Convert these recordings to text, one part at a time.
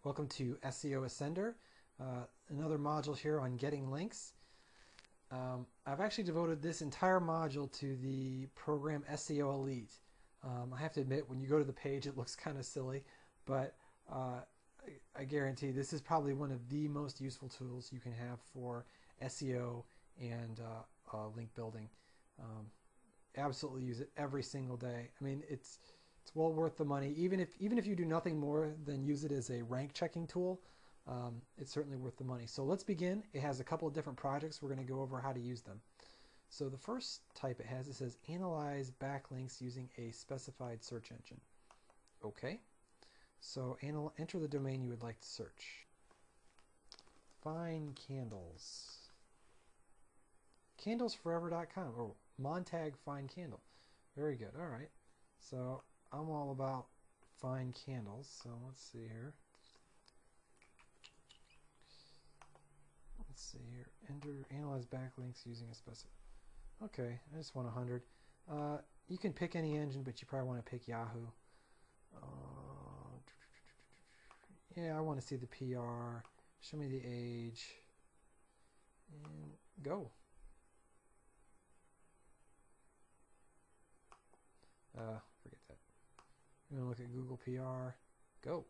Welcome to SEO Ascender, another module here on getting links. I've actually devoted this entire module to the program SEO Elite. I have to admit, when you go to the page, it looks kind of silly, but I guarantee this is probably one of the most useful tools you can have for SEO and link building. Absolutely use it every single day. I mean, it's well worth the money. Even if you do nothing more than use it as a rank checking tool, it's certainly worth the money. So let's begin. It has a couple of different projects. We're going to go over how to use them. So the first type it says analyze backlinks using a specified search engine. Okay. So enter the domain you would like to search. Find candles. Candlesforever.com. Oh, Montag Find Candle. Very good. All right. So I'm all about find candles. So let's see here. Let's see here. Enter analyze backlinks using a specific. Okay, I just want 100. You can pick any engine, but you probably want to pick Yahoo. Yeah, I want to see the PR. Show me the age. And go. Forget that. I'm going to look at Google PR. Go.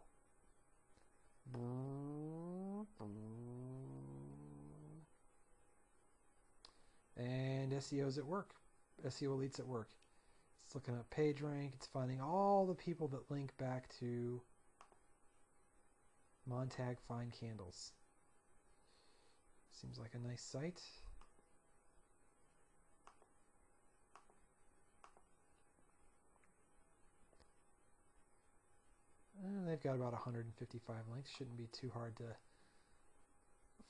And SEO's at work. SEO Elite's at work. It's looking up PageRank. It's finding all the people that link back to Montag Find Candles. Seems like a nice site. They've got about 155 links. Shouldn't be too hard to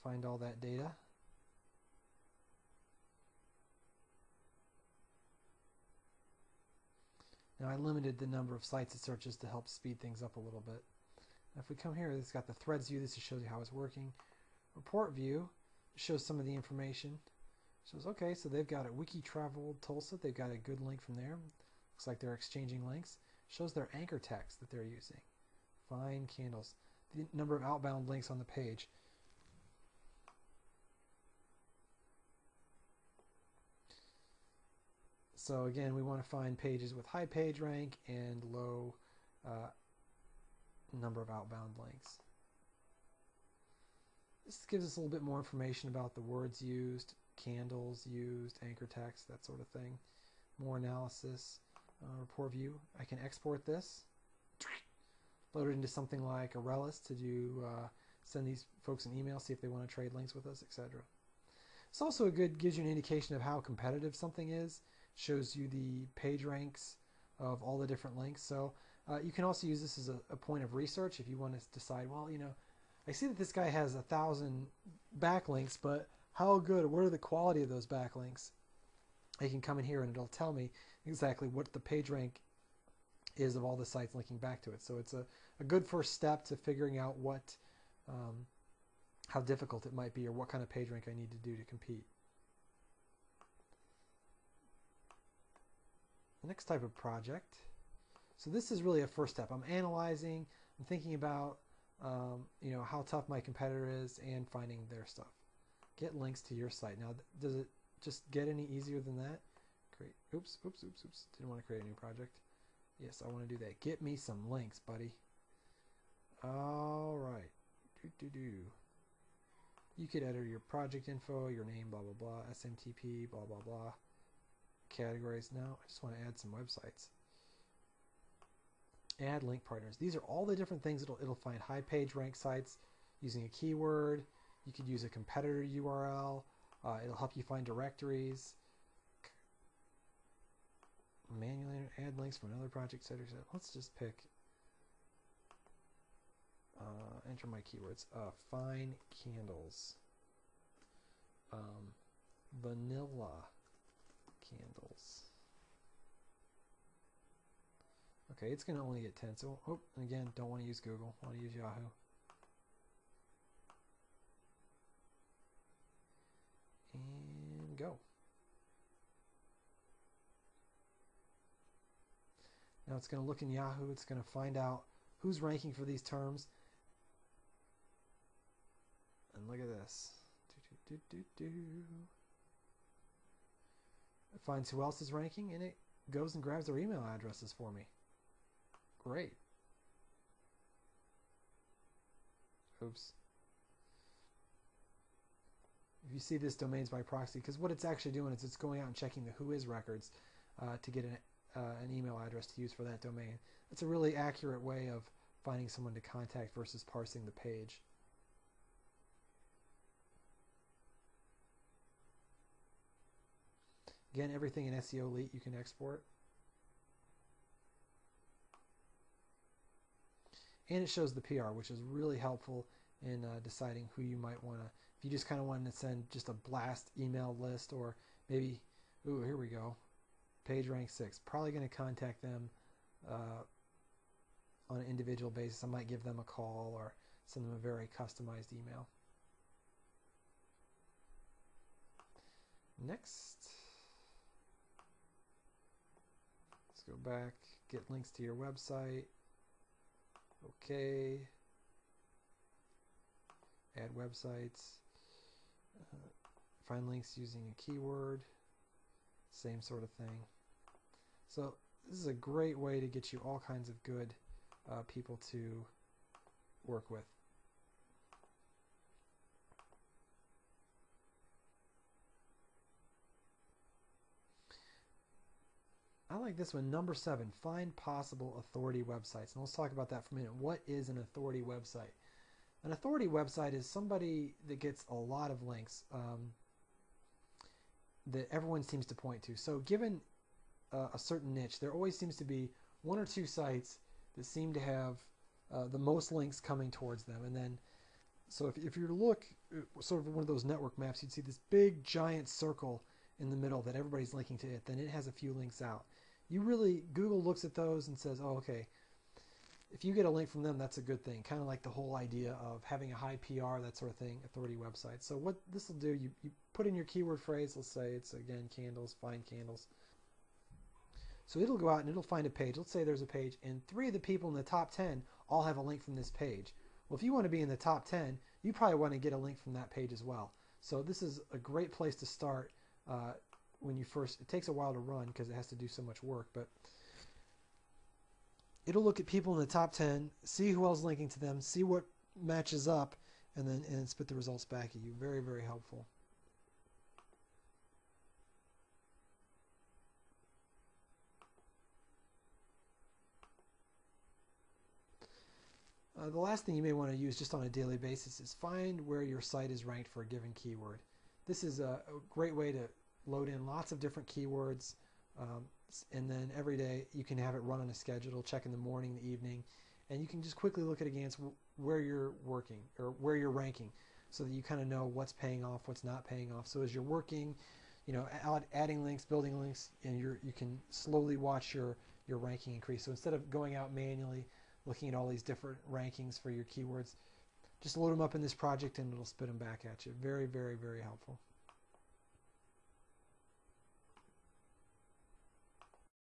find all that data. Now I limited the number of sites it searches to help speed things up a little bit. Now if we come here, it's got the threads view. This just shows you how it's working. Report view shows some of the information. Shows, okay, so they've got a wiki traveled Tulsa. They've got a good link from there. Looks like they're exchanging links. Shows their anchor text that they're using. Find candles. The number of outbound links on the page. So again, we want to find pages with high page rank and low number of outbound links. This gives us a little bit more information about the words used, candles used, anchor text, that sort of thing. More analysis. Report view. I can export this, load it into something like a Relish to do send these folks an email, see if they want to trade links with us, etc. It's also gives you an indication of how competitive something is. Shows you the page ranks of all the different links. So you can also use this as a point of research if you want to decide, well, you know, I see that this guy has 1,000 backlinks, but how good, what are the quality of those backlinks? I can come in here and it'll tell me exactly what the page rank is of all the sites linking back to it. So it's a good first step to figuring out what, how difficult it might be or what kind of page rank I need to do to compete. The next type of project. So this is really a first step. I'm analyzing, I'm thinking about you know, how tough my competitor is and finding their stuff. Get links to your site. Now, does it just get any easier than that? Create. Oops. Didn't want to create a new project. Yes, I want to do that. Get me some links, buddy. All right. You could enter your project info, your name, blah, blah, blah, SMTP, blah, blah, blah. Categories. Now, I just want to add some websites. Add link partners. These are all the different things it'll find. High page rank sites using a keyword. You could use a competitor URL. It'll help you find directories. Manually add links from another project, etc. Let's just pick. Enter my keywords. Find candles. Vanilla candles. Okay, it's going to only get 10. So, oh, again, don't want to use Google. Want to use Yahoo. And go. Now it's going to look in Yahoo. It's going to find out who's ranking for these terms. And look at this. It finds who else is ranking, and it goes and grabs their email addresses for me. Great. Oops. If you see this domains by proxy, because what it's actually doing is it's going out and checking the who is records to get an email address to use for that domain. It's a really accurate way of finding someone to contact versus parsing the page. Again, everything in SEO Elite you can export. And it shows the PR, which is really helpful in deciding who you might want to, if you just kind of wanted to send just a blast email list, or maybe, ooh, here we go, page rank 6, probably going to contact them on an individual basis. I might give them a call or send them a very customized email. Next, let's go back, get links to your website. Okay, add websites, find links using a keyword, same sort of thing. So this is a great way to get you all kinds of good people to work with. I like this one, number 7, find possible authority websites. And let's talk about that for a minute. What is an authority website? An authority website is somebody that gets a lot of links that everyone seems to point to. So given a certain niche, there always seems to be 1 or 2 sites that seem to have the most links coming towards them. And then, so if you look sort of one of those network maps, you'd see this big giant circle in the middle that everybody's linking to it. Then it has a few links out. Google looks at those and says, oh, okay, if you get a link from them, that's a good thing. Kind of like the whole idea of having a high PR, that sort of thing, authority websites. So what this will do, you put in your keyword phrase, let's say it's, again, candles, find candles. So it'll go out and it'll find a page. Let's say there's a page, and 3 of the people in the top 10 all have a link from this page. Well, if you want to be in the top 10, you probably want to get a link from that page as well. So this is a great place to start when you first, it takes a while to run because it has to do so much work, but it'll look at people in the top 10, see who else is linking to them, see what matches up, and then spit the results back at you. Very, very helpful. The last thing you may want to use just on a daily basis is find where your site is ranked for a given keyword. This is a great way to load in lots of different keywords, and then every day you can have it run on a schedule. It'll check in the morning, the evening, and you can just quickly look at against where you're working or where you're ranking, so that you kind of know what's paying off, what's not paying off. So as you're working, adding links, building links, and you can slowly watch your ranking increase. So instead of going out manually looking at all these different rankings for your keywords, just load them up in this project and it'll spit them back at you. Very, very, very helpful.